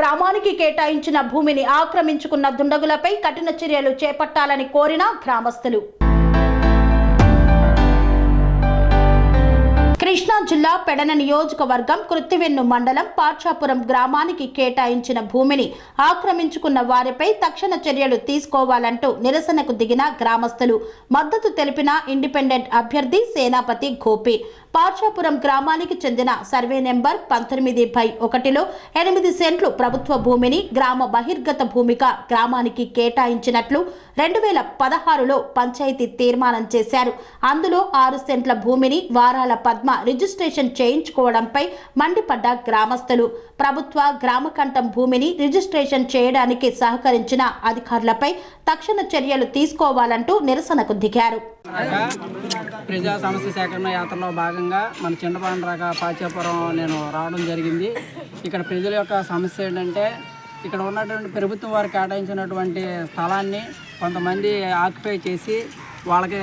గ్రామానికి కేటాయించిన భూమిని ఆక్రమించుకున్న దుండగులపై కఠిన చర్యలు చేపట్టాలని కోరిన గ్రామస్తులు. కృష్ణా జిల్లా పెడన నియోజకవర్గం కృత్తివెన్ను మండలం పార్చాపురం గ్రామానికి కేటాయించిన భూమిని ఆక్రమించుకున్న వారిపై తక్షణ చర్యలు తీసుకోవాలంటూ నిరసనకు దిగిన గ్రామస్తులు. మద్దతు తెలిపిన ఇండిపెండెంట్ అభ్యర్థి సేనాపతి గోపి పార్చాపురం గ్రామానికి చెందిన సర్వే నెంబర్ 19/1లో 8 సెంట్లు ప్రభుత్వ భూమిని గ్రామ బహిర్గత భూమిగా గ్రామానికి కేటాయించినట్లు 2016లో పంచాయతీ తీర్మానం చేశారు. అందులో 6 సెంట్ల భూమిని వారాల పద్మ రిజిస్ట్రేషన్ చేయించుకోవడంపై మండిపడ్డ గ్రామస్తులు ప్రభుత్వ గ్రామకంఠం భూమిని రిజిస్ట్రేషన్ చేయడానికి సహకరించిన అధికారులపై తక్షణ చర్యలు తీసుకోవాలంటూ నిరసనకు దిగారు. ప్రజా సమస్య సేకరణ యాత్రలో భాగంగా మన చింతపండ్రాక పార్చాపురం నేను రావడం జరిగింది. ఇక్కడ ప్రజల యొక్క సమస్య ఏంటంటే ఇక్కడ ఉన్నటువంటి ప్రభుత్వం వారు కేటాయించినటువంటి స్థలాన్ని కొంతమంది ఆక్యుపై చేసి వాళ్ళకి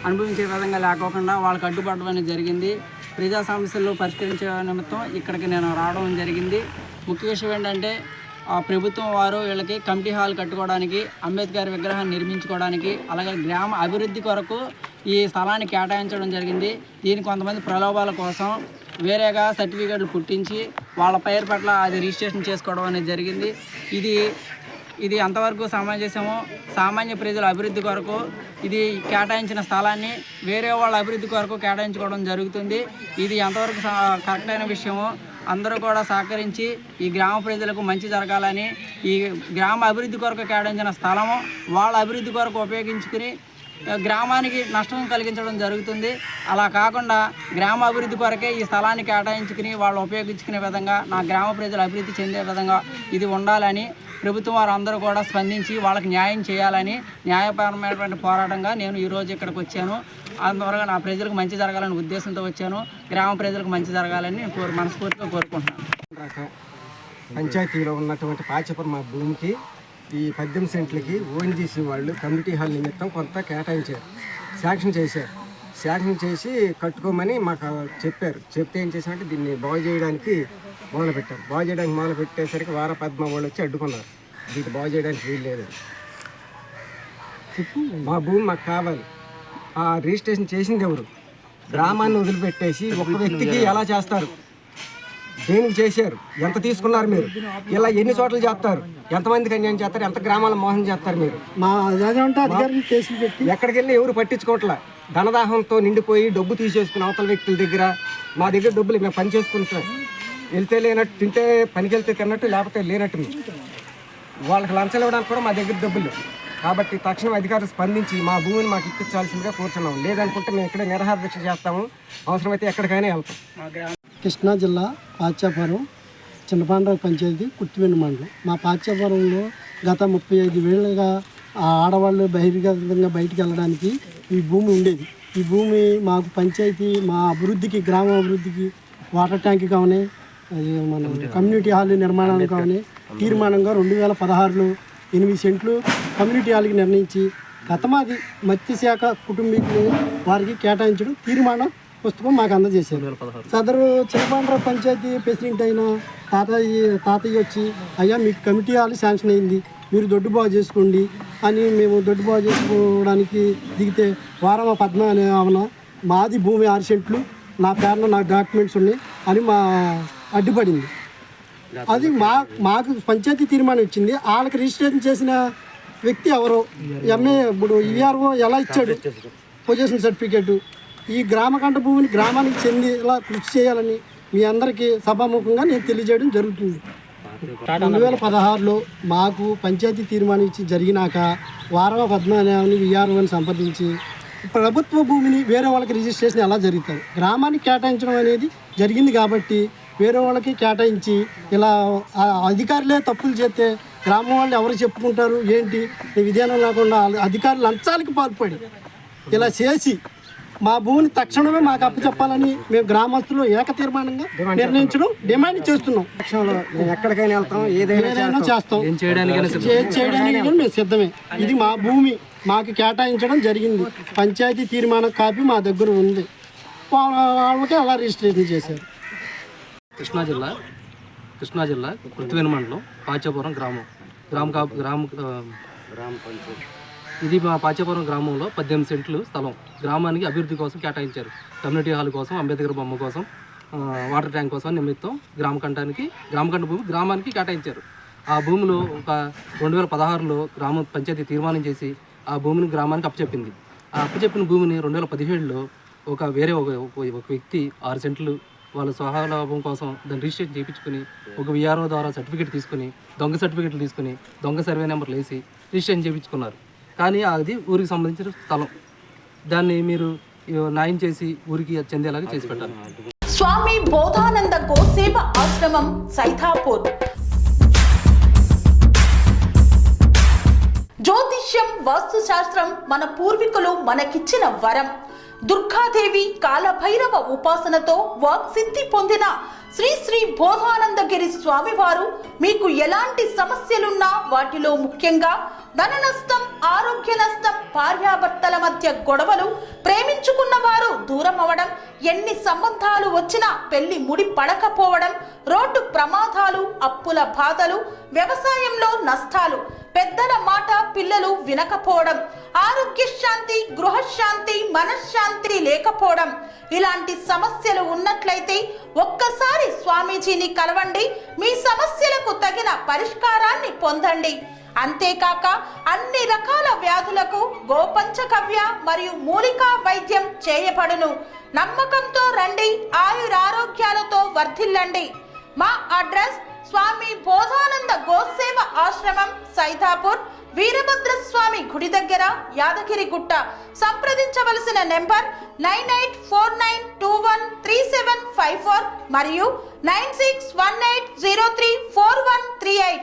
అనుభవించే విధంగా లేకోకుండా వాళ్ళకి అడ్డుపడడం అనేది జరిగింది. ప్రజా సమస్యలు పరిష్కరించే నిమిత్తం ఇక్కడికి నేను రావడం జరిగింది. ముఖ్య విషయం ఏంటంటే ప్రభుత్వం వారు వీళ్ళకి కమిటీ హాల్ కట్టుకోవడానికి, అంబేద్కర్ విగ్రహాన్ని నిర్మించుకోవడానికి, అలాగే గ్రామ అభివృద్ధి కొరకు ఈ స్థలాన్ని కేటాయించడం జరిగింది. దీనికి కొంతమంది ప్రలోభాల కోసం వేరేగా సర్టిఫికేట్లు పుట్టించి వాళ్ళ పేరు పట్ల అది రిజిస్ట్రేషన్ చేసుకోవడం అనేది జరిగింది. ఇది అంతవరకు సమంజసమో, సామాన్య ప్రజల అభివృద్ధి కొరకు ఇది కేటాయించిన స్థలాన్ని వేరే వాళ్ళ అభివృద్ధి కొరకు కేటాయించుకోవడం జరుగుతుంది. ఇది ఎంతవరకు కరెక్ట్ అయిన విషయమో అందరూ కూడా సహకరించి ఈ గ్రామ ప్రజలకు మంచి జరగాలని, ఈ గ్రామ అభివృద్ధి కొరకు కేటాయించిన స్థలము వాళ్ళ అభివృద్ధి కొరకు ఉపయోగించుకుని గ్రామానికి నష్టం కలిగించడం జరుగుతుంది. అలా కాకుండా గ్రామ అభివృద్ధి కొరకే ఈ స్థలాన్ని కేటాయించుకుని వాళ్ళు ఉపయోగించుకునే విధంగా, నా గ్రామ ప్రజలు అభివృద్ధి చెందే విధంగా ఇది ఉండాలని ప్రభుత్వం వారు అందరూ కూడా స్పందించి వాళ్ళకి న్యాయం చేయాలని న్యాయపరమైనటువంటి పోరాటంగా నేను ఈరోజు ఇక్కడికి వచ్చాను. అందువల్ల నా ప్రజలకు మంచి జరగాలని ఉద్దేశంతో వచ్చాను. గ్రామ ప్రజలకు మంచి జరగాలని మనస్ఫూర్తిగా కోరుకుంటున్నాను. పంచాయతీలో ఉన్నటువంటి పార్చాపురం మా భూమికి ఈ 18 సెంట్లకి ఓఎన్జీసీ వాళ్ళు కమ్యూనిటీ హాల్ నిమిత్తం కొంత కేటాయించారు, శాంక్షన్ చేశారు. శాంక్షన్ చేసి కట్టుకోమని మాకు చెప్పారు. చెప్తే ఏం చేశారంటే దీన్ని బాగు చేయడానికి మొదలుపెట్టారు. బాగు చేయడానికి మొదలుపెట్టేసరికి పద్మ వాళ్ళు వచ్చి అడ్డుకున్నారు. దీన్ని బాగు చేయడానికి వీలు లేదు, మా భూమి మాకు కావాలి. ఆ రిజిస్ట్రేషన్ చేసింది ఎవరు? గ్రామాన్ని వదిలిపెట్టేసి ఒక వ్యక్తికి ఎలా చేస్తారు? దేనికి చేశారు? ఎంత తీసుకున్నారు మీరు? ఇలా ఎన్ని చోట్ల చేస్తారు? ఎంతమందికి అన్యాయం చేస్తారు? ఎంత గ్రామాల మోసం చేస్తారు మీరు? ఎక్కడికి వెళ్ళి ఎవరు పట్టించుకోవట్లా. ధనదాహంతో నిండిపోయి డబ్బు తీసేసుకుని అవతల వ్యక్తుల దగ్గర, మా దగ్గర డబ్బులు మేము పని చేసుకుంటాం. వెళ్తే లేనట్టు, తింటే పనికి వెళ్తే తిన్నట్టు, లేకపోతే లేనట్టు. వాళ్ళకి లంచాలు ఇవ్వడానికి కూడా మా దగ్గర డబ్బులు. కాబట్టి తక్షణం అధికారులు స్పందించి మా భూమిని మాకు ఇప్పించాల్సిందిగా కోరుతున్నాము. లేదనుకుంటే మేము ఇక్కడే నిరాహార దీక్ష చేస్తాము. అవసరమైతే ఎక్కడికైనా వెళ్తాం. కృష్ణా జిల్లా పార్చాపురం చింతపండ్రాక పంచాయతీ కృత్తివెన్ను మండలం. మా పార్చాపురంలో గత 35 ఏళ్ళుగా ఆడవాళ్ళు బహిర్గతంగా బయటికి వెళ్ళడానికి ఈ భూమి ఉండేది. ఈ భూమి మాకు పంచాయతీ మా అభివృద్ధికి, గ్రామ అభివృద్ధికి, వాటర్ ట్యాంక్ కావని, మన కమ్యూనిటీ హాల్ నిర్మాణానికి కావని తీర్మానంగా 2016లో 8 సెంట్లు కమ్యూనిటీ హాల్కి నిర్ణయించి గతమాది మత్స్యశాఖ కుటుంబీకులు వారికి కేటాయించడం తీర్మానం పుస్తకం మాకు అందజేశారు. సదరు చింతపండ్రాక పంచాయతీ ప్రెసిడెంట్ అయిన తాతయ్య వచ్చి, అయ్యా మీకు కమిటీ హాల్ శాంక్షన్ అయింది, మీరు దొడ్డు బాగు చేసుకోండి అని మేము దొడ్డు బాగు చేసుకోవడానికి దిగితే పద్మ అనే ఆమెన మాది భూమి 6 సెంట్లు, నా పేరున నాకు డాక్యుమెంట్స్ ఉన్నాయి అని అడ్డుపడింది. అది మాకు పంచాయతీ తీర్మానం ఇచ్చింది. వాళ్ళకి రిజిస్ట్రేషన్ చేసిన వ్యక్తి ఎవరో ఇప్పుడు ఈఆర్ఓ ఎలా ఇచ్చాడు పొజిషన్ సర్టిఫికేటు. ఈ గ్రామకంఠ భూమిని గ్రామానికి చెంది ఇలా కృషి చేయాలని మీ అందరికీ సభాముఖంగా నేను తెలియజేయడం జరుగుతుంది. 2016లో మాకు పంచాయతీ తీర్మానం ఇచ్చి జరిగినాక పద్మ అనే ఈఆర్ఓని సంప్రదించి ప్రభుత్వ భూమిని వేరే వాళ్ళకి రిజిస్ట్రేషన్ ఎలా జరుగుతుంది, గ్రామానికి కేటాయించడం అనేది జరిగింది. కాబట్టి వేరే వాళ్ళకి కేటాయించి ఇలా అధికారులే తప్పులు చేస్తే గ్రామం వాళ్ళు ఎవరు చెప్పుకుంటారు ఏంటి విధానం లేకుండా అధికారులు లంచాలకి పాల్పడి ఇలా చేసి మా భూమిని తక్షణమే మాకు అప్పచెప్పాలని మేము గ్రామస్తులు ఏకతీర్మానంగా నిర్ణయించడం డిమాండ్ చేస్తున్నాం. మేము ఎక్కడికైనా వెళ్తాం, ఏదైనా చేస్తాం, చేయడానికి మేము సిద్ధమే. ఇది మా భూమి మాకు కేటాయించడం జరిగింది. పంచాయతీ తీర్మానం కాపీ మా దగ్గర ఉంది. వాళ్ళకి అలా రిజిస్ట్రేషన్ చేశారు. కృష్ణా జిల్లా కృష్ణా జిల్లా కృత్తివేణి మండలం పాచాపురం ఇది మా పాచాపురం గ్రామంలో 18 సెంట్లు స్థలం గ్రామానికి అభివృద్ధి కోసం కేటాయించారు. కమ్యూనిటీ హాల్ కోసం, అంబేద్కర్ బొమ్మ కోసం, వాటర్ ట్యాంక్ కోసం నిమిత్తం గ్రామకంఠ భూమి గ్రామానికి కేటాయించారు. ఆ భూమిలో ఒక 2016లో గ్రామ పంచాయతీ తీర్మానం చేసి ఆ భూమిని గ్రామానికి అప్పచెప్పింది. ఆ అప్పచెప్పిన భూమిని 2017లో ఒక వ్యక్తి 6 సెంట్లు వాళ్ళ స్వలాభం కోసం దాన్ని రిజిస్ట్రేషన్ చేయించుకుని ఒక విఆర్ఓ ద్వారా సర్టిఫికేట్ తీసుకుని దొంగ సర్వే నెంబర్లు వేసి రిజిస్ట్రేషన్ చేయించుకున్నారు. కానీ అది ఊరికి సంబంధించిన స్థలం. దాన్ని మీరు న్యాయం చేసి ఊరికి చెందేలాగా చేసి పెట్టాలి. స్వామి బోధానంద గోసేవ ఆశ్రమం సైథాపూర్. జ్యోతిష్యం, వాస్తుశాస్త్రం మన పూర్వీకులు మనకిచ్చిన వరం. దుర్గాదేవి, కాలభైరవ ఉపాసనతో వాక్సిద్ధి పొందిన శ్రీ శ్రీ బోధానందగిరి స్వామివారు మీకు ఎలాంటి సమస్యలున్నా, వాటిలో ముఖ్యంగా ధన నష్టం, ఆరోగ్య నష్టం, భార్యాభర్తల మధ్య గొడవలు, ప్రేమించుకున్న వారు దూరం అవడం, ఎన్ని సంబంధాలు వచ్చినా పెళ్లి ముడి పడకపోవడం, రోడ్డు ప్రమాదాలు, అప్పుల బాధలు, వ్యవసాయంలో నష్టాలు, పెద్దల మాట పిల్లలు వినకపోవడం, ఆరోగ్య శాంతి, గృహశాంతి, మనశ్శాంతి లేకపోవడం, ఇలాంటి సమస్యలు ఉన్నట్లయితే ఒక్కసారి స్వామీజీని కలవండి. మీ సమస్యలకు తగిన పరిష్కారాన్ని పొందండి. అంతేకాక అన్ని రకాల వ్యాధులకు గోపంచకవ్య మరియు మూలికా వైద్యం చేయబడును. నమ్మకంతో రండి, ఆయురారోగ్యాలతో వర్ధిల్లండి. మా అడ్రస్ స్వామి బోధానంద గోసేవ ఆశ్రమం, సైథాపూర్, వీరభద్రస్వామి గుడి దగ్గర, యాదగిరిగుట్ట. సంప్రదించవలసిన నెంబర్ 9849213754 మరియు 9618034138.